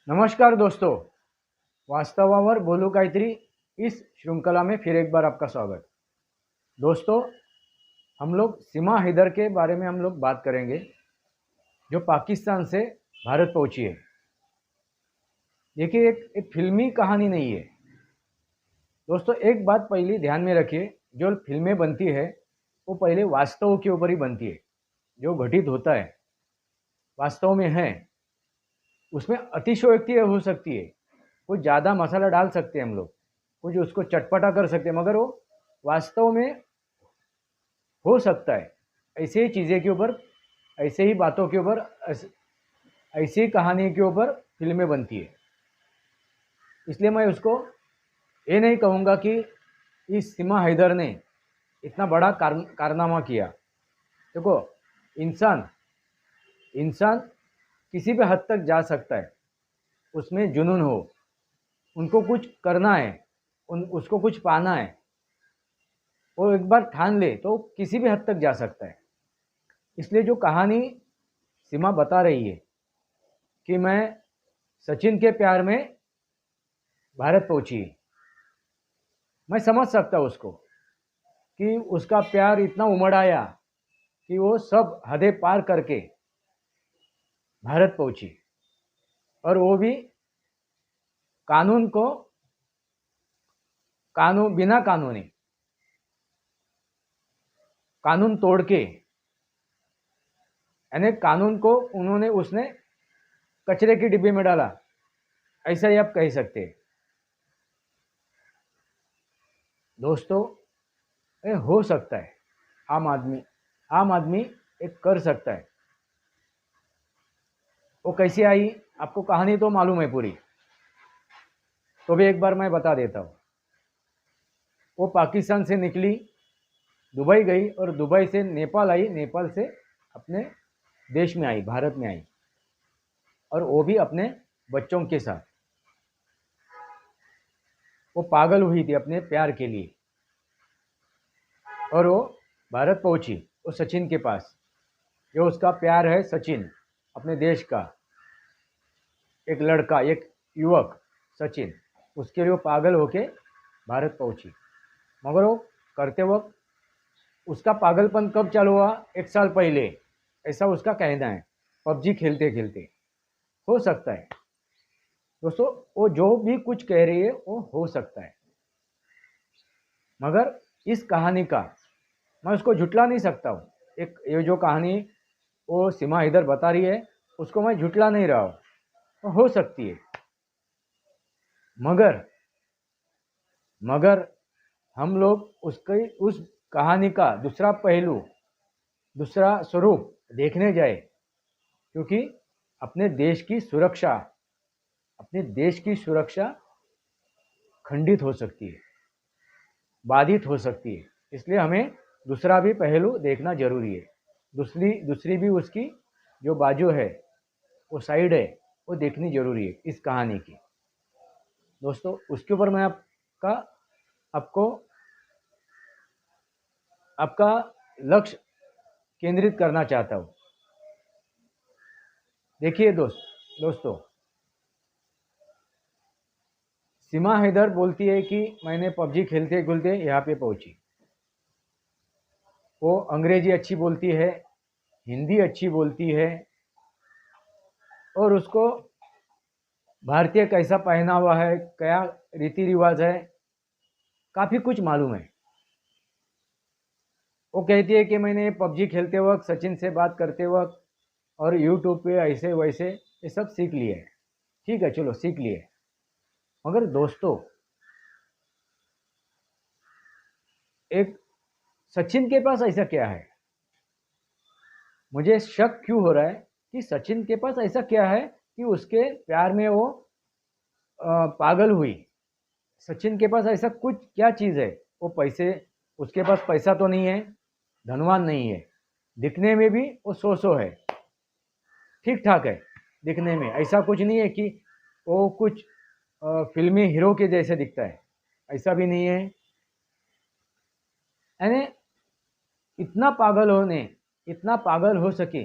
नमस्कार दोस्तों, वास्तवावर बोलू काहीतरी इस श्रृंखला में फिर एक बार आपका स्वागत। दोस्तों, हम लोग सीमा हैदर के बारे में हम लोग बात करेंगे, जो पाकिस्तान से भारत पहुंची है। देखिए, एक फिल्मी कहानी नहीं है दोस्तों। एक बात पहले ध्यान में रखिए, जो फिल्में बनती है वो पहले वास्तव के ऊपर ही बनती है। जो घटित होता है वास्तव में है, उसमें अतिशयोक्ति हो सकती है, कुछ ज़्यादा मसाला डाल सकते हैं हम लोग, कुछ उसको चटपटा कर सकते हैं, मगर वो वास्तव में हो सकता है। ऐसे ही चीज़ें के ऊपर, ऐसे ही बातों के ऊपर, ऐसी ही कहानी के ऊपर फिल्में बनती है। इसलिए मैं उसको ये नहीं कहूँगा कि इस सीमा हैदर ने इतना बड़ा कारनामा किया। देखो, इंसान इंसान किसी भी हद तक जा सकता है, उसमें जुनून हो, उनको कुछ करना है, उसको कुछ पाना है, वो एक बार ठान ले तो किसी भी हद तक जा सकता है। इसलिए जो कहानी सीमा बता रही है कि मैं सचिन के प्यार में भारत पहुंची, मैं समझ सकता हूँ उसको कि उसका प्यार इतना उमड़ आया कि वो सब हदें पार करके भारत पहुंची, और वो भी कानून को बिना कानून तोड़ के, यानी कानून को उसने कचरे की डिब्बे में डाला, ऐसा ही आप कह सकते हैं। दोस्तों, ये हो सकता है, आम आदमी एक कर सकता है। वो कैसे आई, आपको कहानी तो मालूम है पूरी, तो भी एक बार मैं बता देता हूँ। वो पाकिस्तान से निकली, दुबई गई, और दुबई से नेपाल आई, नेपाल से अपने देश में आई, भारत में आई, और वो भी अपने बच्चों के साथ। वो पागल हुई थी अपने प्यार के लिए, और वो भारत पहुंची, वो सचिन के पास। जो उसका प्यार है सचिन, अपने देश का एक लड़का, एक युवक सचिन, उसके लिए वो पागल होके भारत पहुंची। मगर वो करते वक्त उसका पागलपन कब चालू हुआ? 1 साल पहले, ऐसा उसका कहना है, पबजी खेलते खेलते। हो सकता है दोस्तों, वो जो भी कुछ कह रही है वो हो सकता है, मगर इस कहानी का मैं उसको झुटला नहीं सकता हूँ। एक ये जो कहानी वो सीमा इधर बता रही है, उसको मैं झुटला नहीं रहा हूँ। हो सकती है, मगर मगर हम लोग उसकी उस कहानी का दूसरा पहलू, दूसरा स्वरूप देखने जाए, क्योंकि अपने देश की सुरक्षा, अपने देश की सुरक्षा खंडित हो सकती है, बाधित हो सकती है। इसलिए हमें दूसरा भी पहलू देखना जरूरी है। दूसरी भी उसकी जो बाजू है, वो साइड है, वो देखनी जरूरी है इस कहानी की। दोस्तों, उसके ऊपर मैं आपको आपका लक्ष्य केंद्रित करना चाहता हूँ। देखिए दोस्तों, सीमा हैदर बोलती है कि मैंने पबजी खेलते खेलते यहाँ पे पहुंची। वो अंग्रेजी अच्छी बोलती है, हिंदी अच्छी बोलती है, और उसको भारतीय कैसा पहनावा है, क्या रीति रिवाज है, काफ़ी कुछ मालूम है। वो कहती है कि मैंने पबजी खेलते वक्त, सचिन से बात करते वक्त, और यूट्यूब पे ऐसे वैसे ये सब सीख लिए है। ठीक है, चलो सीख लिए, मगर दोस्तों, एक सचिन के पास ऐसा क्या है? मुझे शक क्यों हो रहा है कि सचिन के पास ऐसा क्या है कि उसके प्यार में वो पागल हुई। सचिन के पास ऐसा कुछ क्या चीज़ है? वो पैसे, उसके पास पैसा तो नहीं है, धनवान नहीं है, दिखने में भी वो सो है, ठीक ठाक है दिखने में, ऐसा कुछ नहीं है कि वो कुछ फिल्मी हीरो के जैसे दिखता है, ऐसा भी नहीं है। यानी इतना पागल हो सके,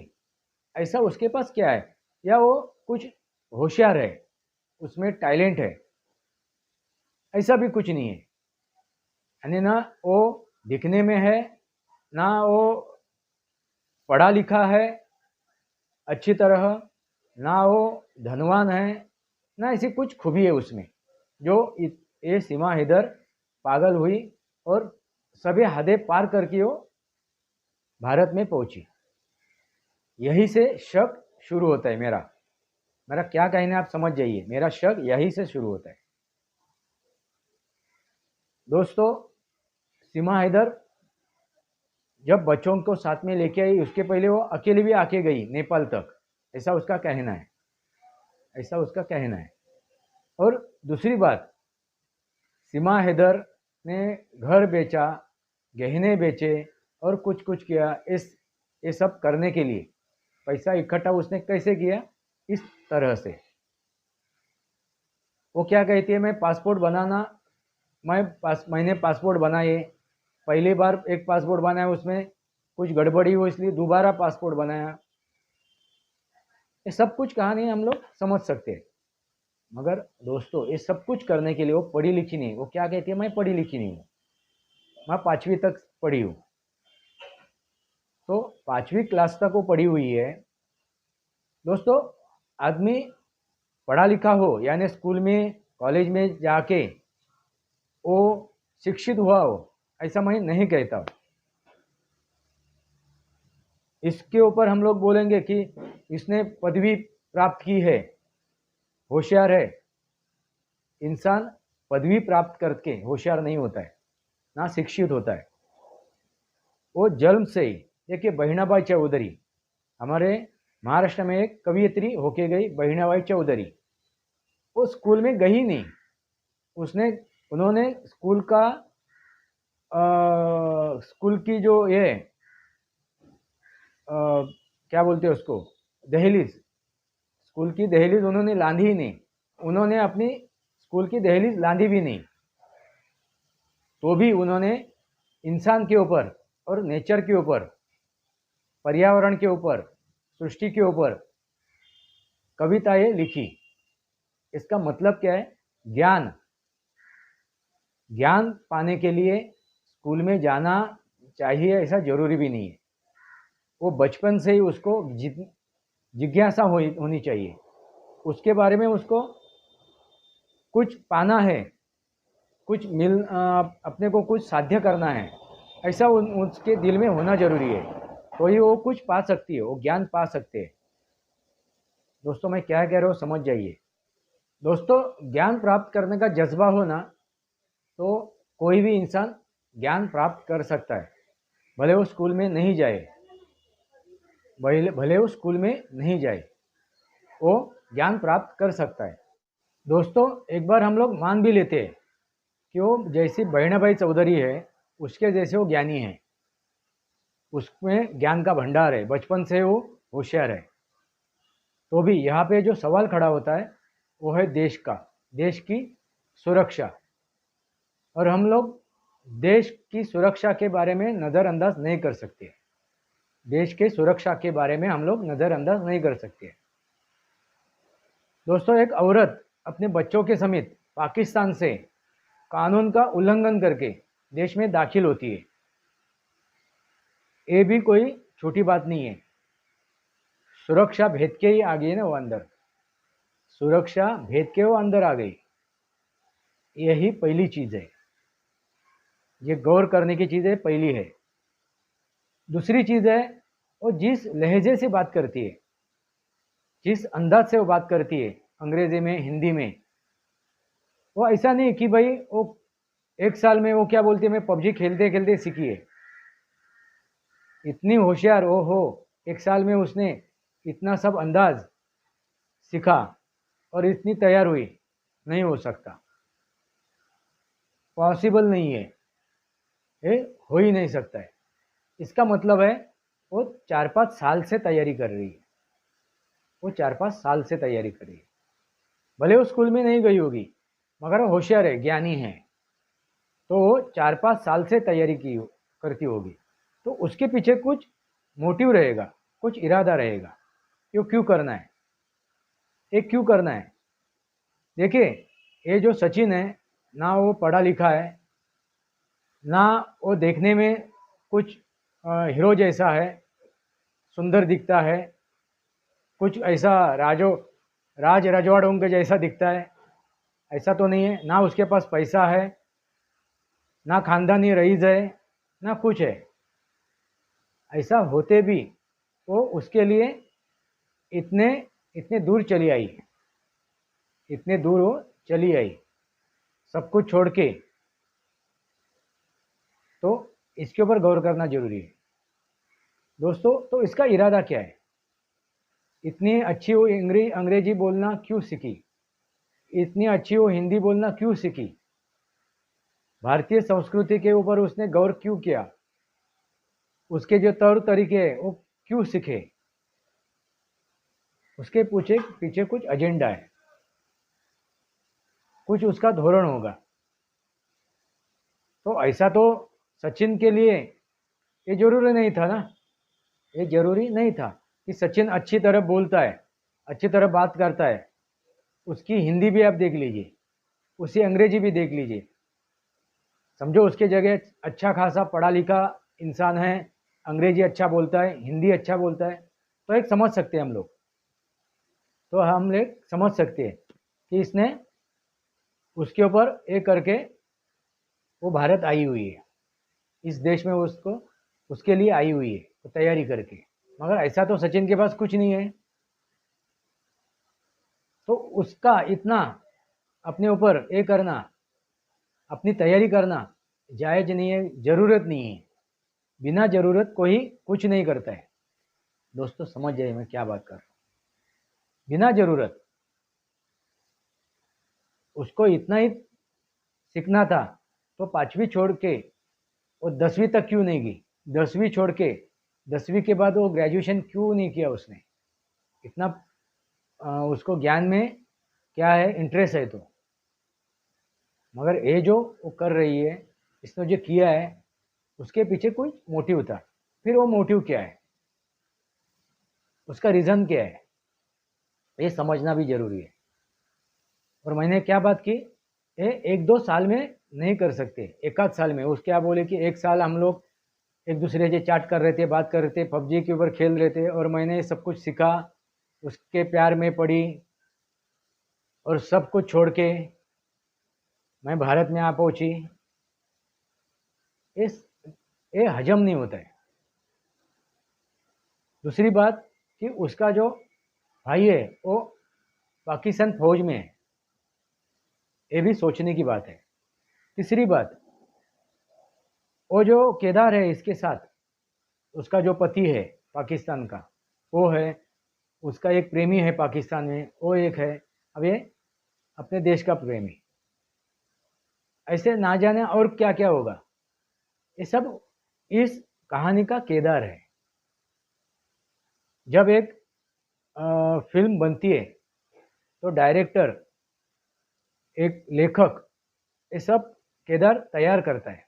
ऐसा उसके पास क्या है? या वो कुछ होशियार है, उसमें टैलेंट है, ऐसा भी कुछ नहीं है। यानी ना वो दिखने में है, ना वो पढ़ा लिखा है अच्छी तरह, ना वो धनवान है, ना ऐसी कुछ खूबी है उसमें जो ये सीमा हैदर पागल हुई और सभी हदें पार करके वो भारत में पहुंची। यही से शक शुरू होता है। मेरा मेरा क्या कहना है आप समझ जाइए, मेरा शक यही से शुरू होता है। दोस्तों, सीमा हैदर जब बच्चों को साथ में लेके आई, उसके पहले वो अकेले भी आके गई नेपाल तक, ऐसा उसका कहना है, ऐसा उसका कहना है। और दूसरी बात, सीमा हैदर ने घर बेचा, गहने बेचे और कुछ कुछ किया। ये सब करने के लिए पैसा इकट्ठा उसने कैसे किया? इस तरह से। वो क्या कहती है, मैं पासपोर्ट बनाना, मैंने पासपोर्ट बनाए, पहली बार एक पासपोर्ट बनाया, उसमें कुछ गड़बड़ी हुई इसलिए दोबारा पासपोर्ट बनाया। ये सब कुछ कहानी हम लोग समझ सकते हैं। मगर दोस्तों, ये सब कुछ करने के लिए वो पढ़ी लिखी नहीं। वो क्या कहती है, मैं पढ़ी लिखी नहीं हूँ, मैं 5वीं तक पढ़ी हूँ। तो 5वीं क्लास तक वो पढ़ी हुई है। दोस्तों, आदमी पढ़ा लिखा हो, यानी स्कूल में कॉलेज में जाके वो शिक्षित हुआ हो, ऐसा मैं नहीं कहता। इसके ऊपर हम लोग बोलेंगे कि इसने पदवी प्राप्त की है, होशियार है। इंसान पदवी प्राप्त करके होशियार नहीं होता है, ना शिक्षित होता है। वो जन्म से ही, देखिए बहिणाबाई चौधरी, हमारे महाराष्ट्र में एक कवियत्री होके गई, बहिणाबाई चौधरी। वो स्कूल में गई नहीं, उन्होंने स्कूल का स्कूल की जो ये क्या बोलते हैं उसको, दहलीज, स्कूल की दहलीज उन्होंने लांधी ही नहीं। उन्होंने अपनी स्कूल की दहलीज लांधी भी नहीं। तो भी उन्होंने इंसान के ऊपर और नेचर के ऊपर, पर्यावरण के ऊपर, सृष्टि के ऊपर कविताएं लिखी। इसका मतलब क्या है? ज्ञान ज्ञान पाने के लिए स्कूल में जाना चाहिए ऐसा जरूरी भी नहीं है। वो बचपन से ही उसको जिज्ञासा होनी चाहिए, उसके बारे में उसको कुछ पाना है, कुछ अपने को कुछ साध्य करना है, ऐसा उसके दिल में होना जरूरी है। तो ही वो कुछ पा सकती है, वो ज्ञान पा सकते हैं। दोस्तों, मैं क्या कह रहा हूँ समझ जाइए। दोस्तों, ज्ञान प्राप्त करने का जज्बा होना तो कोई भी इंसान ज्ञान प्राप्त कर सकता है, भले वो स्कूल में नहीं जाए, भले वो स्कूल में नहीं जाए, वो ज्ञान प्राप्त कर सकता है। दोस्तों, एक बार हम लोग मान भी लेते हैं कि वो जैसी बहिणाबाई चौधरी है, उसके जैसे वो ज्ञानी है, उसमें ज्ञान का भंडार है, बचपन से वो होशियार है। तो भी यहाँ पे जो सवाल खड़ा होता है वो है देश की सुरक्षा। और हम लोग देश की सुरक्षा के बारे में नज़रअंदाज नहीं कर सकते। देश के सुरक्षा के बारे में हम लोग नज़रअंदाज नहीं कर सकते। दोस्तों, एक औरत अपने बच्चों के समेत पाकिस्तान से कानून का उल्लंघन करके देश में दाखिल होती है, ये भी कोई छोटी बात नहीं है। सुरक्षा भेद के ही आ गई ना वो अंदर, सुरक्षा भेद के वो अंदर आ गई। यही पहली चीज़ है, ये गौर करने की चीज़ है, पहली है। दूसरी चीज़ है, वो जिस लहजे से बात करती है, जिस अंदाज से वो बात करती है, अंग्रेजी में, हिंदी में, वो ऐसा नहीं कि भाई वो 1 साल में वो क्या बोलती है, मैं पबजी खेलते खेलते सीखी है। इतनी होशियार ओ हो, 1 साल में उसने इतना सब अंदाज सीखा और इतनी तैयार हुई, नहीं हो सकता, पॉसिबल नहीं है, ये हो ही नहीं सकता है। इसका मतलब है वो 4-5 साल से तैयारी कर रही है, वो 4-5 साल से तैयारी कर रही है। भले वो स्कूल में नहीं गई होगी, मगर वो होशियार है, ज्ञानी है, तो वो 4-5 साल से तैयारी करती होगी। तो उसके पीछे कुछ मोटिव रहेगा, कुछ इरादा रहेगा, ये क्यों करना है, ये क्यों करना है। देखिए, ये जो सचिन है ना वो पढ़ा लिखा है, ना वो देखने में कुछ हीरो जैसा है, सुंदर दिखता है, कुछ ऐसा राज रजवाड़ों के जैसा दिखता है, ऐसा तो नहीं है। ना उसके पास पैसा है, ना खानदानी रईस है, ना कुछ है। ऐसा होते भी वो उसके लिए इतने इतने दूर चली आई, इतने दूर वो चली आई सब कुछ छोड़ के। तो इसके ऊपर गौर करना जरूरी है दोस्तों। तो इसका इरादा क्या है? इतनी अच्छी वो अंग्रेजी बोलना क्यों सीखी? इतनी अच्छी वो हिंदी बोलना क्यों सीखी? भारतीय संस्कृति के ऊपर उसने गौर क्यों किया? उसके जो तौर तरीके हैं वो क्यों सीखे? उसके पीछे कुछ एजेंडा है, कुछ उसका धोरण होगा। तो ऐसा तो सचिन के लिए ये जरूरी नहीं था ना, ये जरूरी नहीं था कि सचिन अच्छी तरह बोलता है, अच्छी तरह बात करता है। उसकी हिंदी भी आप देख लीजिए, उसकी अंग्रेजी भी देख लीजिए। समझो उसके जगह अच्छा खासा पढ़ा लिखा इंसान है, अंग्रेजी अच्छा बोलता है, हिंदी अच्छा बोलता है, तो एक समझ सकते हैं हम लोग। तो हम लोग समझ सकते हैं कि इसने उसके ऊपर एक करके वो भारत आई हुई है, इस देश में उसको उसके लिए आई हुई है तो तैयारी करके। मगर ऐसा तो सचिन के पास कुछ नहीं है, तो उसका इतना अपने ऊपर ये करना, अपनी तैयारी करना जायज़ नहीं है, ज़रूरत नहीं है। बिना ज़रूरत कोई कुछ नहीं करता है दोस्तों, समझ जाइए मैं क्या बात कर रहा हूँ। बिना ज़रूरत उसको इतना ही सीखना था, तो 5वीं छोड़ के वो 10वीं तक क्यों नहीं गई? 10वीं छोड़ के 10वीं के बाद वो ग्रेजुएशन क्यों नहीं किया उसने? इतना उसको ज्ञान में क्या है, इंटरेस्ट है तो। मगर ये जो वो कर रही है, इसने जो किया है, उसके पीछे कोई मोटिव था। फिर वो मोटिव क्या है, उसका रीज़न क्या है, ये समझना भी जरूरी है। और मैंने क्या बात की, ये 1-2 साल में नहीं कर सकते, एक आध साल में। उस क्या बोले कि 1 साल हम लोग एक दूसरे से चैट कर रहे थे, बात कर रहे थे, पबजी के ऊपर खेल रहे थे, और मैंने सब कुछ सीखा, उसके प्यार में पड़ी, और सब कुछ छोड़ के मैं भारत में आ पहुंची। इस ये हजम नहीं होता है। दूसरी बात कि उसका जो भाई है वो पाकिस्तान फौज में है, ये भी सोचने की बात है। तीसरी बात, वो जो केदार है इसके साथ, उसका जो पति है पाकिस्तान का वो है, उसका एक प्रेमी है पाकिस्तान में वो एक है, अब ये अपने देश का प्रेमी। ऐसे ना जाने और क्या क्या होगा, ये सब इस कहानी का केदार है। जब एक फिल्म बनती है तो डायरेक्टर, एक लेखक, ये सब केदार तैयार करता है।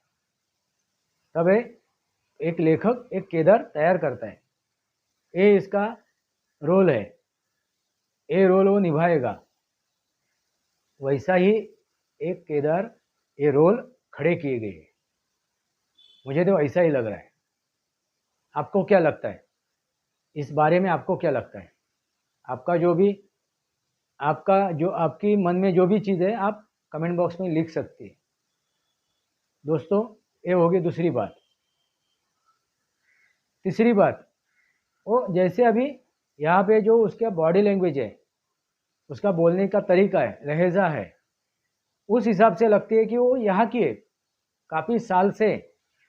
तब एक लेखक एक केदार तैयार करता है, ये इसका रोल है, ये रोल वो निभाएगा। वैसा ही एक केदार ये रोल खड़े किए गए हैं। मुझे तो ऐसा ही लग रहा है। आपको क्या लगता है इस बारे में? आपको क्या लगता है? आपका जो भी, आपका जो आपकी मन में जो भी चीज़ है आप कमेंट बॉक्स में लिख सकते हैं दोस्तों। ये होगी दूसरी बात। तीसरी बात, वो जैसे अभी यहाँ पे जो उसका बॉडी लैंग्वेज है, उसका बोलने का तरीका है, लहजा है, उस हिसाब से लगती है कि वो यहाँ की है, काफ़ी साल से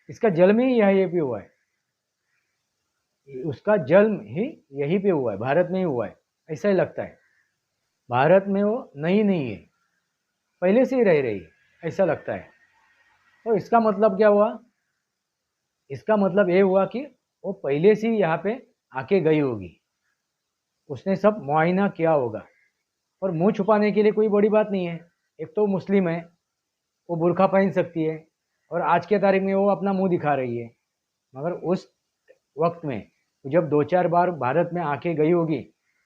इसका जन्म ही यहीं पे हुआ है, उसका जन्म ही यहीं पे हुआ है, भारत में ही हुआ है, ऐसा ही लगता है। भारत में वो नई नहीं है, पहले से ही रह रही है, ऐसा लगता है। तो इसका मतलब क्या हुआ? इसका मतलब ये हुआ कि वो पहले से ही यहाँ पे आके गई होगी, उसने सब मुआयना किया होगा। और मुंह छुपाने के लिए कोई बड़ी बात नहीं है। एक तो मुस्लिम है, वो बुर्का पहन सकती है, और आज के तारीख में वो अपना मुंह दिखा रही है। मगर उस वक्त में जब 2-4 बार भारत में आके गई होगी,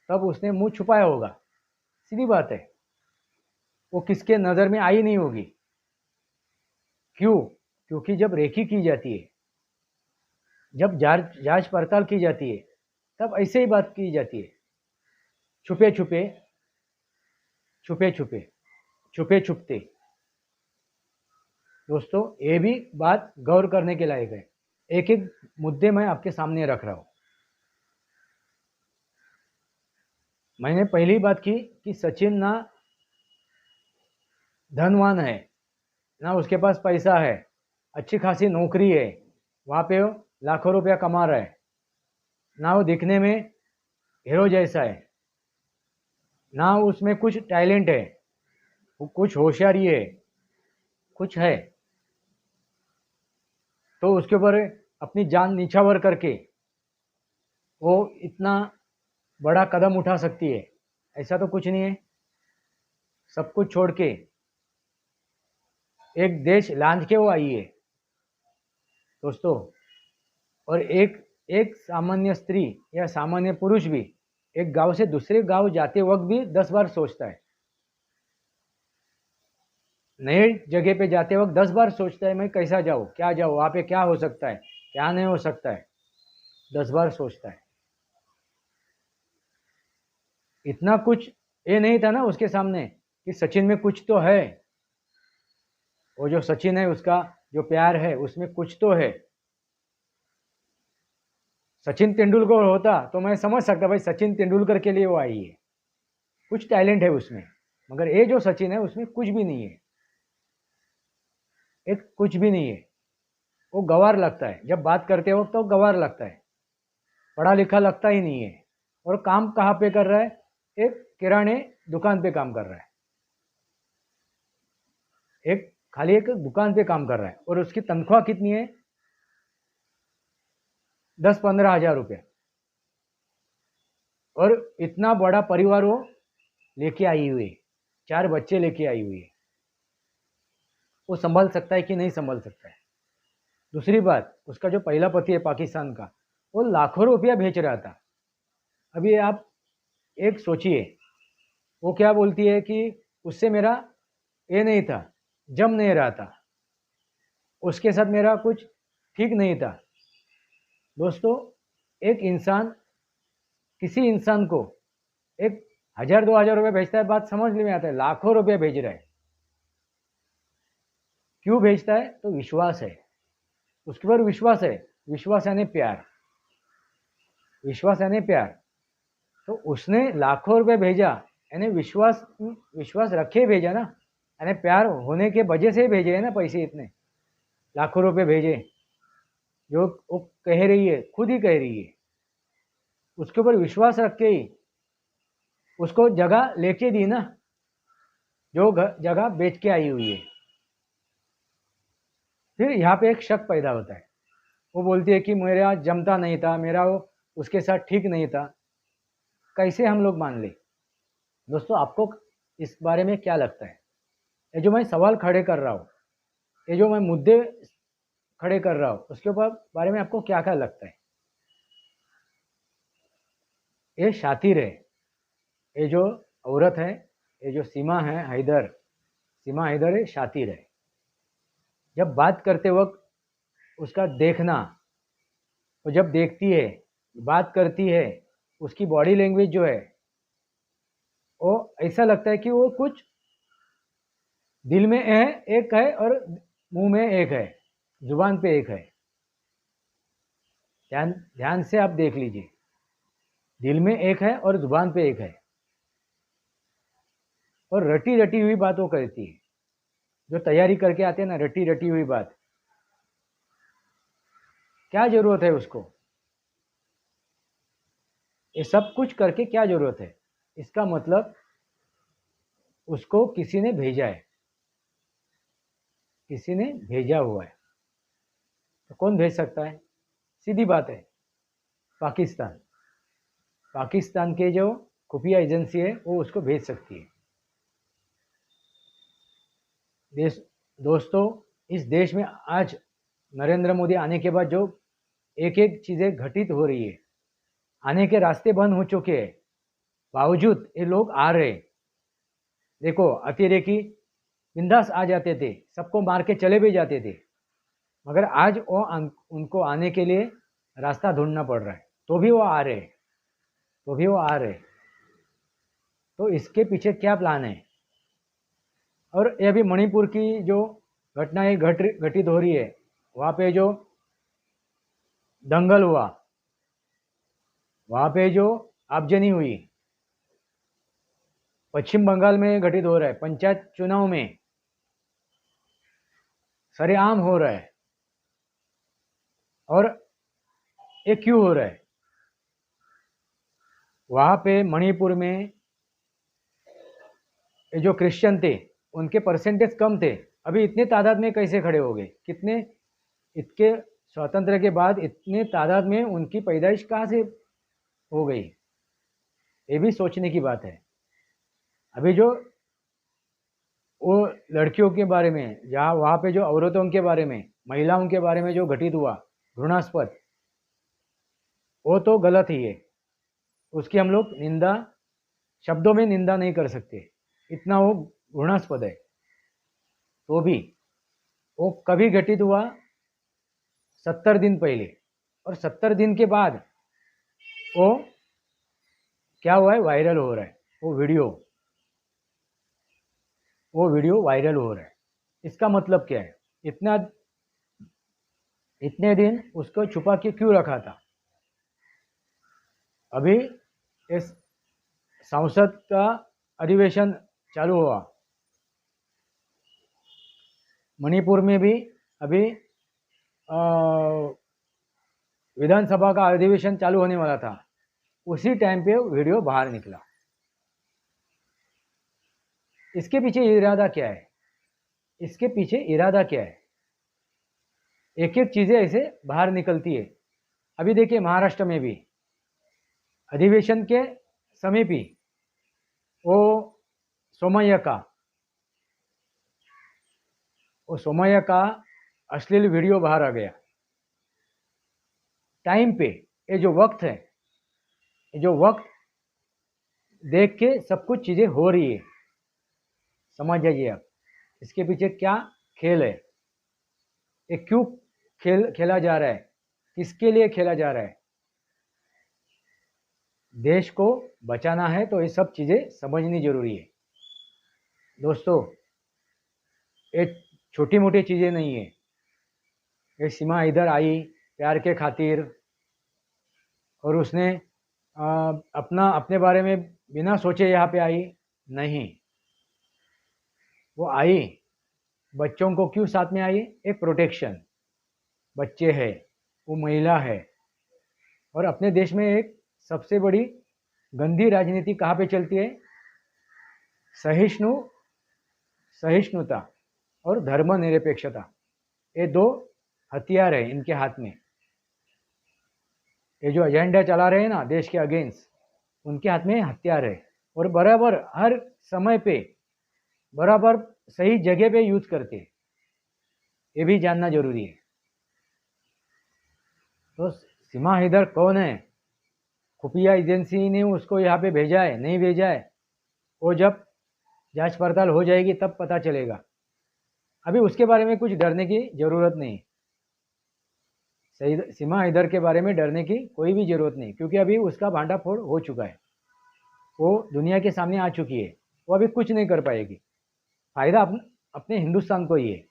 तब उसने मुंह छुपाया होगा, सीधी बात है। वो किसके नज़र में आई नहीं होगी। क्यों? क्योंकि जब रेकी की जाती है, जब जांच पड़ताल की जाती है, तब ऐसे ही बात की जाती है, छुपे छुपे, छुपे छुपे, छुपे छुपते। दोस्तों, ये भी बात गौर करने के लायक है। एक एक मुद्दे मैं आपके सामने रख रहा हूं। मैंने पहली बात की कि सचिन ना धनवान है, ना उसके पास पैसा है, अच्छी खासी नौकरी है, वहाँ पे वो लाखों रुपया कमा रहा है, ना वो दिखने में हीरो जैसा है, ना उसमें कुछ टैलेंट है, वो कुछ होशियारी है, कुछ है, तो उसके ऊपर अपनी जान निछावर करके वो इतना बड़ा कदम उठा सकती है, ऐसा तो कुछ नहीं है। सब कुछ छोड़ के एक देश लांझ के वो आई है दोस्तों। और एक एक सामान्य स्त्री या सामान्य पुरुष भी एक गांव से दूसरे गांव जाते वक्त भी 10 बार सोचता है, नए जगह पे जाते वक्त 10 बार सोचता है मैं कैसा जाऊँ, क्या जाऊँ, वहाँ पे क्या हो सकता है, क्या नहीं हो सकता है, 10 बार सोचता है। इतना कुछ ये नहीं था ना उसके सामने कि सचिन में कुछ तो है, वो जो सचिन है उसका जो प्यार है उसमें कुछ तो है। सचिन तेंदुलकर होता तो मैं समझ सकता भाई सचिन तेंदुलकर के लिए वो आई है, कुछ टैलेंट है उसमें, मगर ये जो सचिन है उसमें कुछ भी नहीं है, एक कुछ भी नहीं है। वो गंवार लगता है, जब बात करते वक्त तो गंवार लगता है, पढ़ा लिखा लगता ही नहीं है। और काम कहाँ पे कर रहा है? एक किराने दुकान पे काम कर रहा है, एक खाली एक दुकान पे काम कर रहा है, और उसकी तनख्वाह कितनी है? 10-15 हजार रुपये। और इतना बड़ा परिवार वो लेके आई हुई है, 4 बच्चे लेके आई हुई है। वो संभाल सकता है कि नहीं संभाल सकता है? दूसरी बात, उसका जो पहला पति है पाकिस्तान का, वो लाखों रुपया भेज रहा था। अभी आप एक सोचिए, वो क्या बोलती है कि उससे मेरा ये नहीं था, जम नहीं रहा था, उसके साथ मेरा कुछ ठीक नहीं था। दोस्तों, एक इंसान किसी इंसान को एक 1000-2000 रुपये भेजता है, बात समझ में आता है, लाखों रुपये भेज रहा है। क्यों भेजता है? तो विश्वास है, उसके ऊपर विश्वास है। विश्वास यानी प्यार, विश्वास यानी प्यार। तो उसने लाखों रुपए भेजा, यानी विश्वास, विश्वास रखे भेजा ना, यानी प्यार होने के वजह से भेजे है ना पैसे, इतने लाखों रुपए भेजे। जो वो कह रही है, खुद ही कह रही है, उसके ऊपर विश्वास रख के ही उसको जगह लेके दी ना, जो जगह बेच के आई हुई है। फिर यहाँ पे एक शक पैदा होता है, वो बोलती है कि मेरा जमता नहीं था, मेरा वो उसके साथ ठीक नहीं था। कैसे हम लोग मान ले? दोस्तों, आपको इस बारे में क्या लगता है? ये जो मैं सवाल खड़े कर रहा हूँ, ये जो मैं मुद्दे खड़े कर रहा हूँ, उसके ऊपर बारे में आपको क्या क्या लगता है? ये शातिर है, ये जो औरत है, ये जो सीमा हैदर है, शातिर है। जब बात करते वक्त उसका देखना, वो जब देखती है, बात करती है, उसकी बॉडी लैंग्वेज जो है, वो ऐसा लगता है कि वो कुछ दिल में है एक है और मुंह में एक है, जुबान पे एक है। ध्यान ध्यान से आप देख लीजिए, दिल में एक है और जुबान पे एक है, और रटी रटी हुई बात वो करती है। जो तैयारी करके आते हैं ना, रटी रटी हुई बात, क्या जरूरत है उसको? ये सब कुछ करके क्या जरूरत है? इसका मतलब उसको किसी ने भेजा है, किसी ने भेजा हुआ है। तो कौन भेज सकता है? सीधी बात है, पाकिस्तान। पाकिस्तान के जो खुफिया एजेंसी है वो उसको भेज सकती है। देश दोस्तों, इस देश में आज नरेंद्र मोदी आने के बाद जो एक एक चीज़ें घटित हो रही है, आने के रास्ते बंद हो चुके हैं, बावजूद ये लोग आ रहे हैं। देखो अतिरेकी बिंदास आ जाते थे, सबको मार के चले भी जाते थे, मगर आज वो उनको आने के लिए रास्ता ढूंढना पड़ रहा है, तो भी वो आ रहे हैं, तो भी वो आ रहे हैं। तो इसके पीछे क्या प्लान है? और ये अभी मणिपुर की जो घटनाएं घटित हो रही है, वहाँ पे जो दंगल हुआ, वहाँ पे जो आगजनी हुई, पश्चिम बंगाल में घटित हो रहा है, पंचायत चुनाव में सरेआम हो रहा है। और ये क्यों हो रहा है? वहाँ पे मणिपुर में ये जो क्रिश्चियन थे उनके परसेंटेज कम थे, अभी इतने तादाद में कैसे खड़े हो गए? कितने इतने स्वतंत्र के बाद इतने तादाद में उनकी पैदाइश कहाँ से हो गई? ये भी सोचने की बात है। अभी जो वो लड़कियों के बारे में, जहाँ वहाँ पे जो औरतों के बारे में, महिलाओं के बारे में जो घटित हुआ घृणास्पद, वो तो गलत ही है, उसकी हम लोग निंदा, शब्दों में निंदा नहीं कर सकते, इतना वो घृणास्पद है। तो भी वो कभी घटित हुआ? 70 दिन पहले, और 70 दिन के बाद वो क्या हुआ है? वायरल हो रहा है वो वीडियो वायरल हो रहा है। इसका मतलब क्या है? इतने दिन उसको छुपा के क्यों रखा था? अभी इस संसद का अधिवेशन चालू हुआ, मणिपुर में भी अभी विधानसभा का अधिवेशन चालू होने वाला था, उसी टाइम पे वीडियो बाहर निकला। इसके पीछे इरादा क्या है? इसके पीछे इरादा क्या है? एक एक चीजें ऐसे बाहर निकलती है। अभी देखिए महाराष्ट्र में भी अधिवेशन के समीप ही वो सोमैया का अश्लील वीडियो बाहर आ गया। टाइम पे ये जो वक्त है, ये जो वक्त देख के सब कुछ चीजें हो रही है, समझ जाइए आप इसके पीछे क्या खेल है, ये क्यों खेला जा रहा है, किसके लिए खेला जा रहा है। देश को बचाना है तो ये सब चीजें समझनी जरूरी है दोस्तों। ये छोटी मोटी चीजें नहीं है। ये सीमा इधर आई प्यार के खातिर, और उसने अपने बारे में बिना सोचे यहाँ पे आई नहीं, वो आई बच्चों को क्यों साथ में आई? एक प्रोटेक्शन, बच्चे है, वो महिला है। और अपने देश में एक सबसे बड़ी गंदी राजनीति कहाँ पे चलती है? सहिष्णुता और धर्मनिरपेक्षता, ये दो हथियार है इनके हाथ में। ये जो एजेंडा चला रहे हैं ना देश के अगेंस्ट, उनके हाथ में हथियार है, और बराबर हर समय पे बराबर सही जगह पे यूज करते, ये भी जानना जरूरी है। तो सीमा हैदर कौन है? खुफिया एजेंसी ने उसको यहाँ पे भेजा है, नहीं भेजा है, वो जब जांच पड़ताल हो जाएगी तब पता चलेगा। अभी उसके बारे में कुछ डरने की जरूरत नहीं, सीमा हैदर के बारे में डरने की कोई भी जरूरत नहीं, क्योंकि अभी उसका भांडाफोड़ हो चुका है, वो दुनिया के सामने आ चुकी है, वो अभी कुछ नहीं कर पाएगी। फायदा अपने हिंदुस्तान को ही है।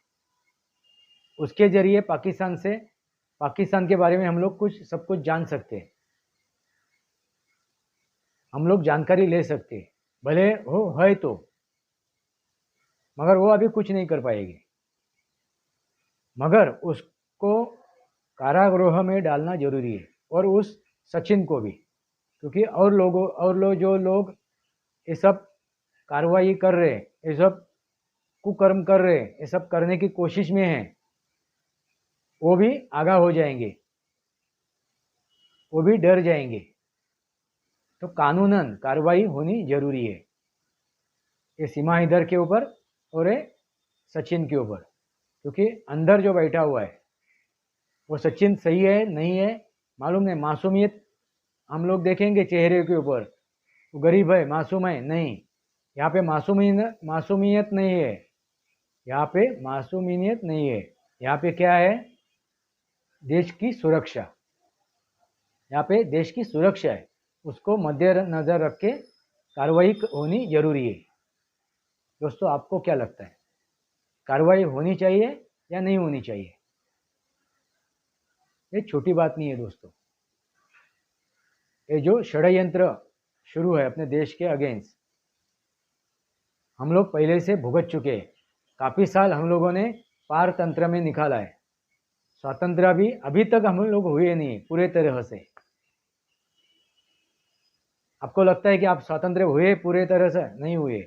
उसके जरिए पाकिस्तान के बारे में हम लोग सब कुछ जान सकते हैं, हम लोग जानकारी ले सकते हैं, भले हो है तो, मगर वो अभी कुछ नहीं कर पाएगी। मगर उसको कारागृह में डालना जरूरी है, और उस सचिन को भी, क्योंकि जो लोग ये सब कार्रवाई कर रहे हैं, ये सब कुकर्म कर रहे हैं, ये सब करने की कोशिश में हैं, वो भी आगाह हो जाएंगे, वो भी डर जाएंगे। तो कानूनन कार्रवाई होनी जरूरी है, ये सीमा हैदर के ऊपर और ये सचिन के ऊपर, क्योंकि अंदर जो बैठा हुआ है वो सचिन सही है नहीं है मालूम नहीं। मासूमियत हम लोग देखेंगे चेहरे के ऊपर, वो गरीब है, मासूम है नहीं, यहाँ पे मासूमियत नहीं है, यहाँ पे मासूमियत नहीं है। यहाँ पे क्या है? देश की सुरक्षा। यहाँ पे देश की सुरक्षा है, उसको मद्देनजर रख के कार्रवाई होनी जरूरी है। दोस्तों, आपको क्या लगता है, कार्रवाई होनी चाहिए या नहीं होनी चाहिए? ये छोटी बात नहीं है दोस्तों। ये जो षड्यंत्र शुरू है अपने देश के अगेंस्ट, हम लोग पहले से भुगत चुके हैं। काफ़ी साल हम लोगों ने पारतंत्र में निकाला है। स्वतंत्र भी अभी तक हम लोग हुए नहीं पूरे तरह से। आपको लगता है कि आप स्वतंत्र हुए पूरे तरह से? नहीं हुए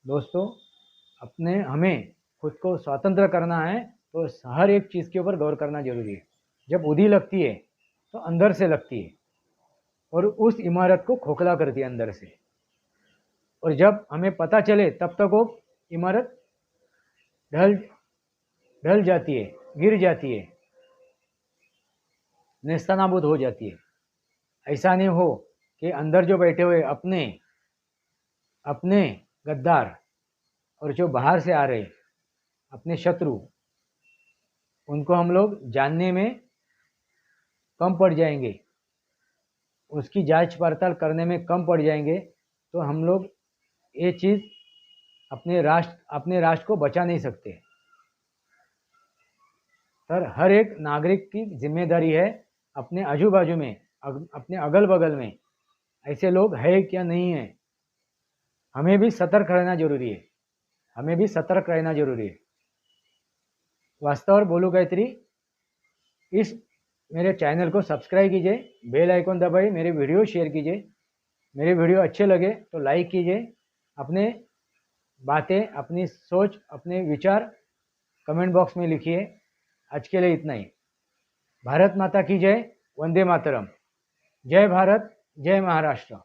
दोस्तों। हमें खुद को स्वतंत्र करना है तो हर एक चीज़ के ऊपर गौर करना जरूरी है। जब उदी लगती है तो अंदर से लगती है और उस इमारत को खोखला करती है अंदर से, और जब हमें पता चले तब तक वो इमारत ढल जाती है, गिर जाती है, नेस्तनाबूद हो जाती है। ऐसा नहीं हो कि अंदर जो बैठे हुए अपने गद्दार और जो बाहर से आ रहे अपने शत्रु, उनको हम लोग जानने में कम पड़ जाएंगे, उसकी जांच पड़ताल करने में कम पड़ जाएंगे, तो हम लोग ये चीज़ अपने राष्ट्र को बचा नहीं सकते। पर हर एक नागरिक की जिम्मेदारी है अपने आजू बाजू में, अपने अगल बगल में ऐसे लोग हैं क्या नहीं है, हमें भी सतर्क रहना जरूरी है। हमें भी सतर्क रहना जरूरी है। वास्तव और बोलू गायत्री, इस मेरे चैनल को सब्सक्राइब कीजिए, बेल आइकन दबाइए, मेरे वीडियो शेयर कीजिए। मेरे वीडियो अच्छे लगे तो लाइक कीजिए। अपने बातें, अपनी सोच, अपने विचार कमेंट बॉक्स में लिखिए। आज के लिए इतना ही। भारत माता की जय। वंदे मातरम। जय भारत, जय महाराष्ट्र।